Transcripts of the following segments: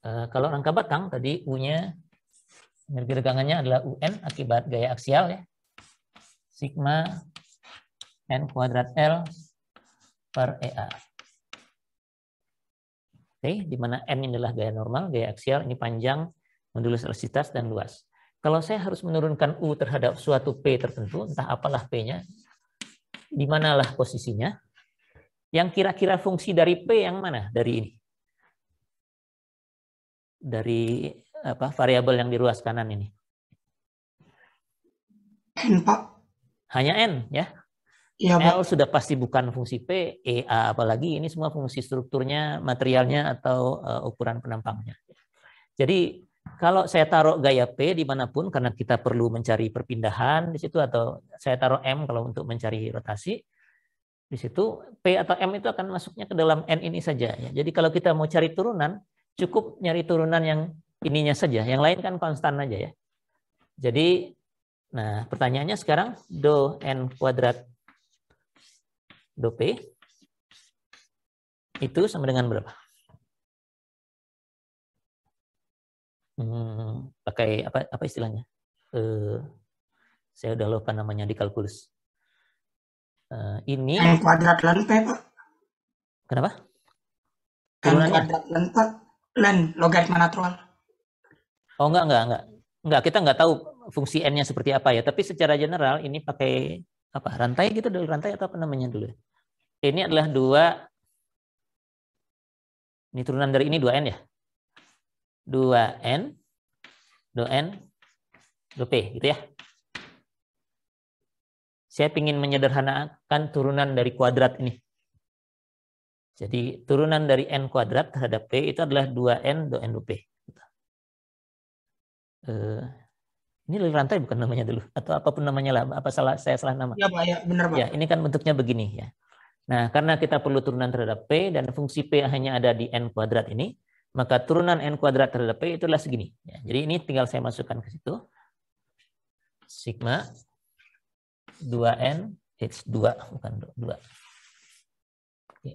Kalau rangka batang tadi U-nya energi regangannya adalah UN akibat gaya aksial ya. Sigma N kuadrat L per EA. Oke, di mana N ini adalah gaya normal, gaya aksial, ini panjang, modulus elastisitas, dan luas. Kalau saya harus menurunkan U terhadap suatu P tertentu, entah apalah P-nya, di manalah posisinya, yang kira-kira fungsi dari P yang mana dari ini? Dari variabel yang di ruas kanan ini? N, Pak. Hanya N, ya? Iya, L Pak. sudah pasti bukan fungsi P, EA apalagi, ini semua fungsi strukturnya, materialnya, atau ukuran penampangnya. Jadi, kalau saya taruh gaya P dimanapun, karena kita perlu mencari perpindahan di situ, atau saya taruh M kalau untuk mencari rotasi, di situ P atau M itu akan masuknya ke dalam N ini saja. Ya. Jadi kalau kita mau cari turunan, cukup nyari turunan yang ininya saja, yang lain kan konstan aja ya. Jadi, nah pertanyaannya sekarang, do N kuadrat do P itu sama dengan berapa? Pakai apa istilahnya? Saya udah lupa namanya di kalkulus. Ini N kuadrat len P, Pak. Kenapa? N Turunannya? kuadrat len Pak. Len logaritma natural. Oh enggak, kita nggak tahu fungsi N-nya seperti apa ya, tapi secara general ini pakai apa? Rantai gitu dulu, rantai atau apa namanya dulu? Ini adalah ini turunan dari ini 2N ya? 2N, do N, do P gitu ya. Saya ingin menyederhanakan turunan dari kuadrat ini. Jadi turunan dari N kuadrat terhadap P itu adalah 2N do N do P. Ini rantai bukan namanya dulu, atau apapun namanya lah, apa saya salah nama? Iya, Pak, ya, benar, Pak. Ya, ini kan bentuknya begini ya. Nah, karena kita perlu turunan terhadap P dan fungsi P hanya ada di N kuadrat ini, maka turunan N kuadrat terhadap P itulah segini. Ya, jadi ini tinggal saya masukkan ke situ. Sigma 2N H2, bukan 2.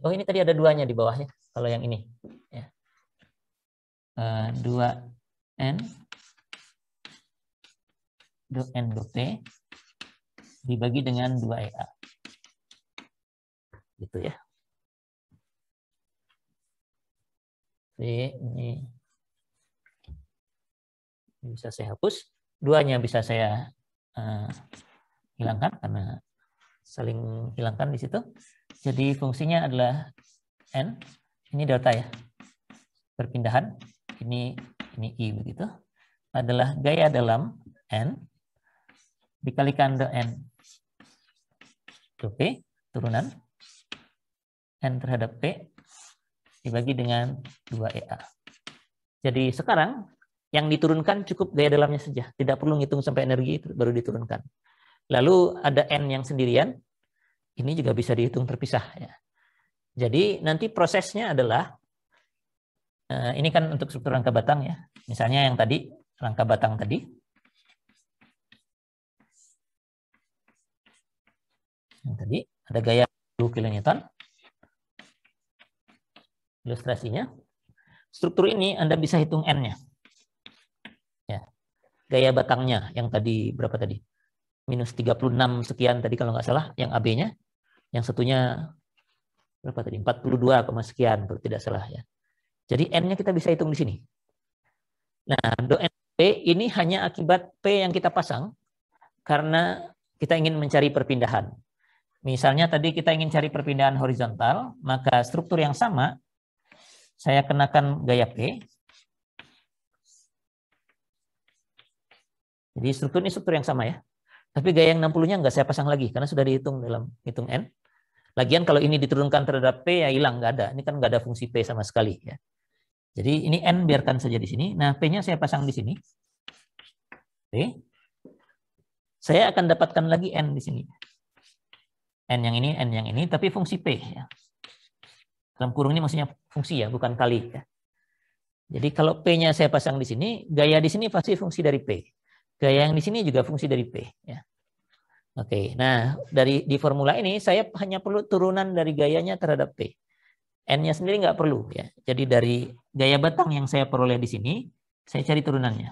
Oh, ini tadi ada 2-nya di bawahnya, kalau yang ini. Ya. 2N do N do P dibagi dengan 2EA. Gitu ya. Ini bisa saya hapus. 2-nya bisa saya hilangkan karena saling hilangkan di situ. Jadi fungsinya adalah N. Ini delta ya. Perpindahan. Ini I begitu. Adalah gaya dalam N dikalikan do N do P, turunan N terhadap P dibagi dengan 2EA. Jadi sekarang yang diturunkan cukup gaya dalamnya saja. Tidak perlu ngitung sampai energi baru diturunkan. Lalu ada N yang sendirian. Ini juga bisa dihitung terpisah. Ya. Jadi nanti prosesnya adalah, ini kan untuk struktur rangka batang ya. Misalnya yang tadi, rangka batang tadi. Yang tadi ada gaya 10 kN. Ilustrasinya. Struktur ini Anda bisa hitung N-nya. Ya. Gaya batangnya yang tadi berapa tadi? Minus 36 sekian tadi kalau nggak salah, yang AB-nya. Yang satunya berapa tadi? 42, sekian kalau tidak salah ya. Jadi N-nya kita bisa hitung di sini. Nah, do N P ini hanya akibat P yang kita pasang karena kita ingin mencari perpindahan. Misalnya tadi kita ingin cari perpindahan horizontal, maka struktur yang sama saya kenakan gaya P. Jadi struktur ini struktur yang sama ya. Tapi gaya yang 60-nya nggak saya pasang lagi karena sudah dihitung dalam hitung N. Lagian kalau ini diturunkan terhadap P ya hilang, nggak ada. Ini kan nggak ada fungsi P sama sekali ya. Jadi ini N biarkan saja di sini. Nah P-nya saya pasang di sini. Oke. Saya akan dapatkan lagi N di sini. N yang ini, tapi fungsi P. Ya. Dalam kurung ini maksudnya fungsi ya, bukan kali. Ya. Jadi kalau P-nya saya pasang di sini, gaya di sini pasti fungsi dari P. Gaya yang di sini juga fungsi dari P. Ya. Oke, nah di formula ini saya hanya perlu turunan dari gayanya terhadap P. N-nya sendiri nggak perlu ya. Jadi dari gaya batang yang saya peroleh di sini, saya cari turunannya.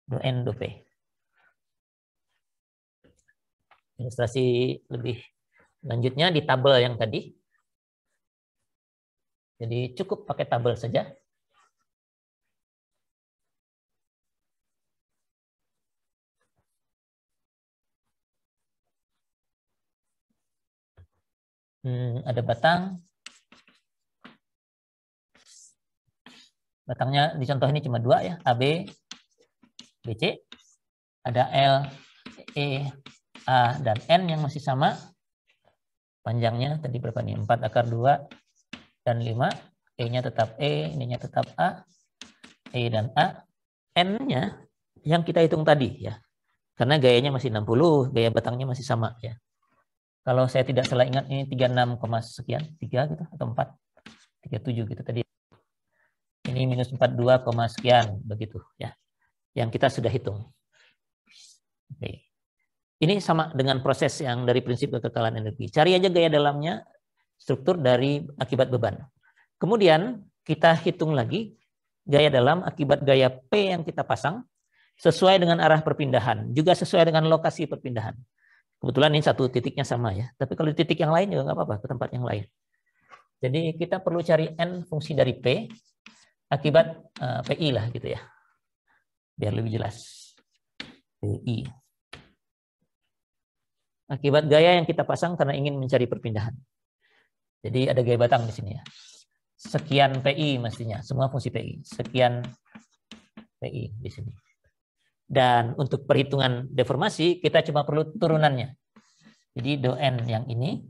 Do N, do P. Ilustrasi lebih lanjutnya di tabel yang tadi. Jadi cukup pakai tabel saja. Ada batang. Batangnya di contoh ini cuma 2 ya, AB, BC. Ada L, E, A, dan N yang masih sama. Panjangnya tadi berapa nih? 4 akar 2 dan 5. E-nya tetap E, ininya tetap A. E dan A. N-nya yang kita hitung tadi ya. Karena gayanya masih 60, gaya batangnya masih sama ya. Kalau saya tidak salah ingat ini 36, sekian, 3 gitu atau 4. 37 gitu tadi. Ini minus 42, sekian begitu ya. Yang kita sudah hitung. Oke. Ini sama dengan proses yang dari prinsip kekekalan energi. Cari aja gaya dalamnya, struktur dari akibat beban. Kemudian kita hitung lagi gaya dalam akibat gaya P yang kita pasang sesuai dengan arah perpindahan, juga sesuai dengan lokasi perpindahan. Kebetulan ini satu titiknya sama ya, tapi kalau di titik yang lain juga nggak apa-apa, ke tempat yang lain. Jadi kita perlu cari N fungsi dari P akibat PI lah gitu ya, biar lebih jelas. PI. Akibat gaya yang kita pasang karena ingin mencari perpindahan. Jadi ada gaya batang di sini ya. Sekian PI mestinya, semua fungsi PI. Sekian PI di sini. Dan untuk perhitungan deformasi, kita cuma perlu turunannya. Jadi do N yang ini,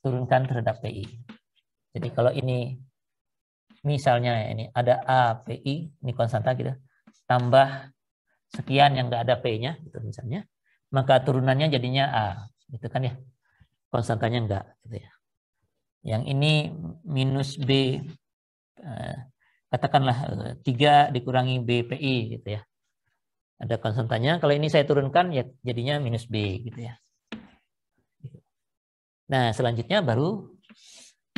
turunkan terhadap PI. Jadi kalau ini, misalnya ini ada A, PI, ini konstanta gitu, tambah sekian yang nggak ada P-nya, gitu misalnya, maka turunannya jadinya A, gitu kan ya. Konstantanya enggak, gitu ya. Yang ini minus B, katakanlah 3 dikurangi BPI, gitu ya. Ada konstantanya, kalau ini saya turunkan, ya jadinya minus B, gitu ya. Nah, selanjutnya baru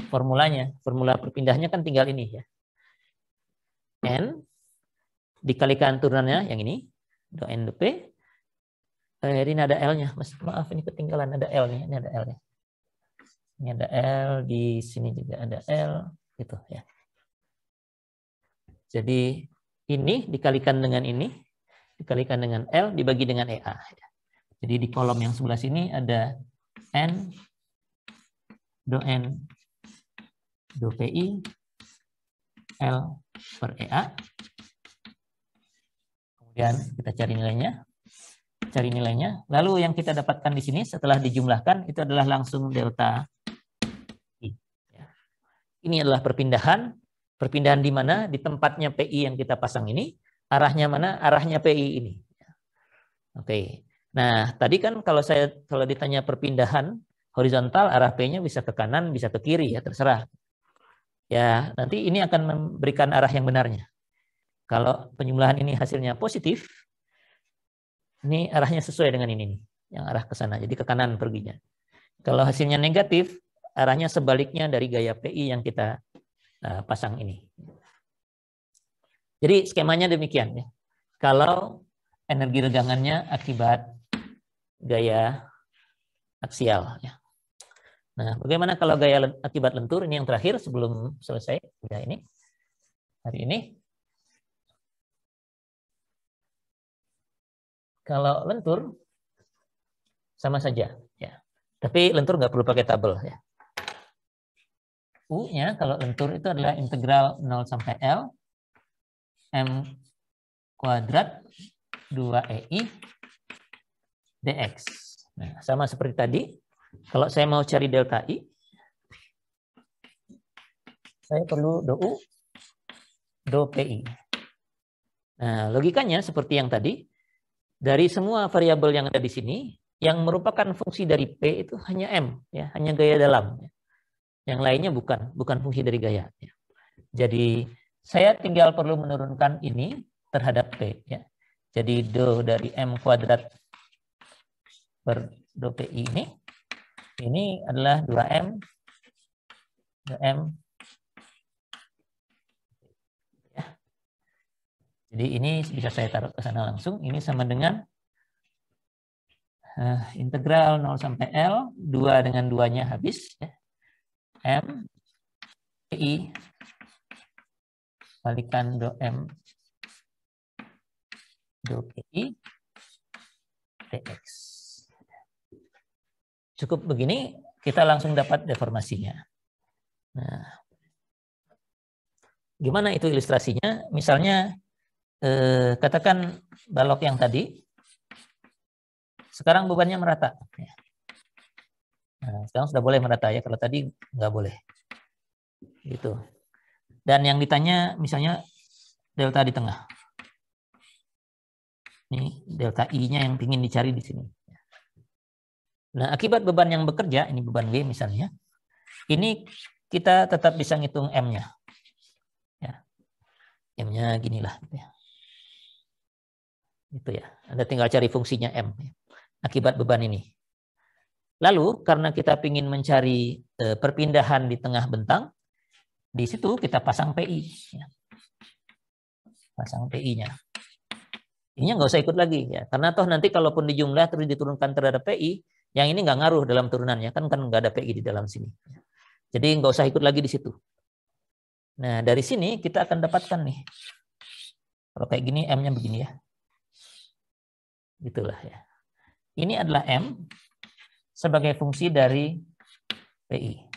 formulanya. Formula perpindahnya kan tinggal ini ya. N dikalikan turunannya, yang ini, do N do P. Ini ada L-nya, maaf ini ketinggalan, ada L nih, ini ada L-nya. Ini ada L, di sini juga ada L, gitu ya. Jadi ini dikalikan dengan ini, dikalikan dengan L, dibagi dengan EA. Jadi di kolom yang sebelah sini ada N, do N, do PI, L per EA. Kemudian kita cari nilainya. Cari nilainya. Lalu yang kita dapatkan di sini setelah dijumlahkan itu adalah langsung delta I. Ini adalah perpindahan. Perpindahan di mana? Di tempatnya PI yang kita pasang ini. Arahnya mana? Arahnya PI ini. Oke. Nah, tadi kan kalau ditanya perpindahan horizontal, arah P-nya bisa ke kanan, bisa ke kiri ya, terserah. Ya, nanti ini akan memberikan arah yang benarnya. Kalau penjumlahan ini hasilnya positif, ini arahnya sesuai dengan ini nih, yang arah ke sana, jadi ke kanan perginya. Kalau hasilnya negatif, arahnya sebaliknya dari gaya PI yang kita pasang ini. Jadi skemanya demikian ya. Kalau energi regangannya akibat gaya aksial ya. Nah, bagaimana kalau gaya akibat lentur? Ini yang terakhir sebelum selesai ya ini. Hari ini. Kalau lentur sama saja ya. Tapi lentur nggak perlu pakai tabel ya. U-nya kalau lentur itu adalah integral 0 sampai L M kuadrat 2EI dx. Nah, sama seperti tadi. Kalau saya mau cari delta I, saya perlu do U, do PI. Nah, logikanya seperti yang tadi. Dari semua variabel yang ada di sini, yang merupakan fungsi dari P itu hanya M, ya, hanya gaya dalam. Yang lainnya bukan fungsi dari gaya. Ya. Jadi saya tinggal perlu menurunkan ini terhadap P. Ya. Jadi do dari M kuadrat per do PI ini Ini adalah 2M. 2M. Ya. Jadi ini bisa saya taruh ke sana langsung. Ini sama dengan integral 0 sampai L. 2 dengan 2-nya habis. Ya. M. PI. Balikan do M. Do PI. Dx. Cukup begini, kita langsung dapat deformasinya. Nah, gimana itu ilustrasinya? Misalnya, katakan balok yang tadi, sekarang bebannya merata. Nah, sekarang sudah boleh merata ya, kalau tadi nggak boleh. Gitu. Dan yang ditanya misalnya delta di tengah. Ini delta I-nya yang ingin dicari di sini. Nah, akibat beban yang bekerja, ini beban W misalnya, ini kita tetap bisa ngitung M-nya. Ya. M-nya ginilah. Gitu ya. Anda tinggal cari fungsinya M. Akibat beban ini. Lalu, karena kita ingin mencari perpindahan di tengah bentang, di situ kita pasang PI. Ya. Pasang PI-nya. Ininya nggak usah ikut lagi. Ya. Karena toh nanti kalaupun dijumlah terus diturunkan terhadap PI, yang ini nggak ngaruh dalam turunannya, kan nggak ada PI di dalam sini. Jadi nggak usah ikut lagi di situ. Nah, dari sini kita akan dapatkan nih. Kalau kayak gini, M-nya begini ya. Gitulah ya. Ini adalah M sebagai fungsi dari PI.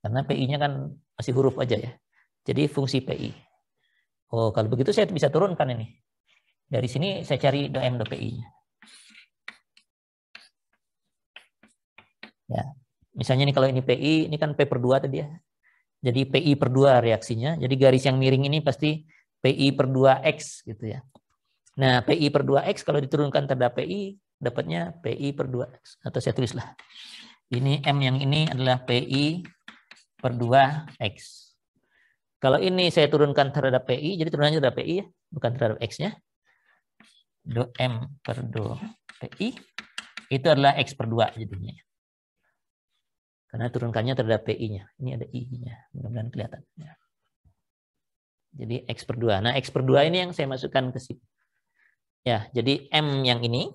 Karena PI-nya kan masih huruf aja ya. Jadi fungsi PI. Oh, kalau begitu saya bisa turunkan ini. Dari sini saya cari do M do PI-nya. Ya. Misalnya nih kalau ini PI, ini kan P per 2 tadi ya. Jadi PI per 2 reaksinya. Jadi garis yang miring ini pasti PI per 2X gitu ya. Nah, PI per 2X kalau diturunkan terhadap PI, dapatnya PI per 2X. Atau saya tulislah. Ini M yang ini adalah PI per 2X. Kalau ini saya turunkan terhadap PI, jadi turunannya terhadap PI ya, bukan terhadap X-nya. Do M per do PI, itu adalah X per 2 jadinya. Karena turunkannya terhadap PI-nya. Ini ada I-nya, mudah-mudahan kelihatan. Jadi X per 2. Nah, X per 2 ini yang saya masukkan ke sini. Ya, jadi M yang ini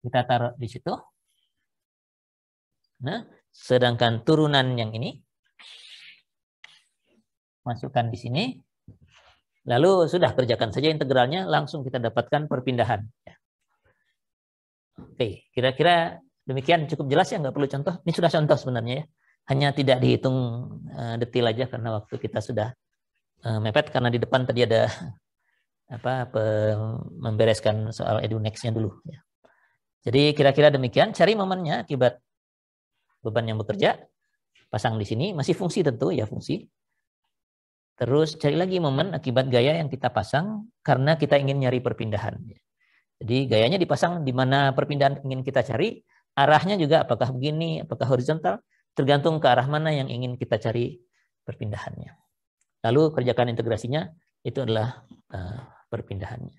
kita taruh di situ. Nah, sedangkan turunan yang ini masukkan di sini. Lalu sudah kerjakan saja integralnya, langsung kita dapatkan perpindahan. Oke, kira-kira demikian cukup jelas ya, nggak perlu contoh. Ini sudah contoh sebenarnya ya. Hanya tidak dihitung detail aja karena waktu kita sudah mepet, karena di depan tadi ada membereskan soal EduNext-nya dulu. Ya. Jadi kira-kira demikian. Cari momennya akibat beban yang bekerja. Pasang di sini. Masih fungsi tentu ya, fungsi. Terus cari lagi momen akibat gaya yang kita pasang karena kita ingin nyari perpindahan. Jadi gayanya dipasang di mana perpindahan ingin kita cari. Arahnya juga apakah begini, apakah horizontal. Tergantung ke arah mana yang ingin kita cari perpindahannya. Lalu kerjakan integrasinya. Itu adalah perpindahannya.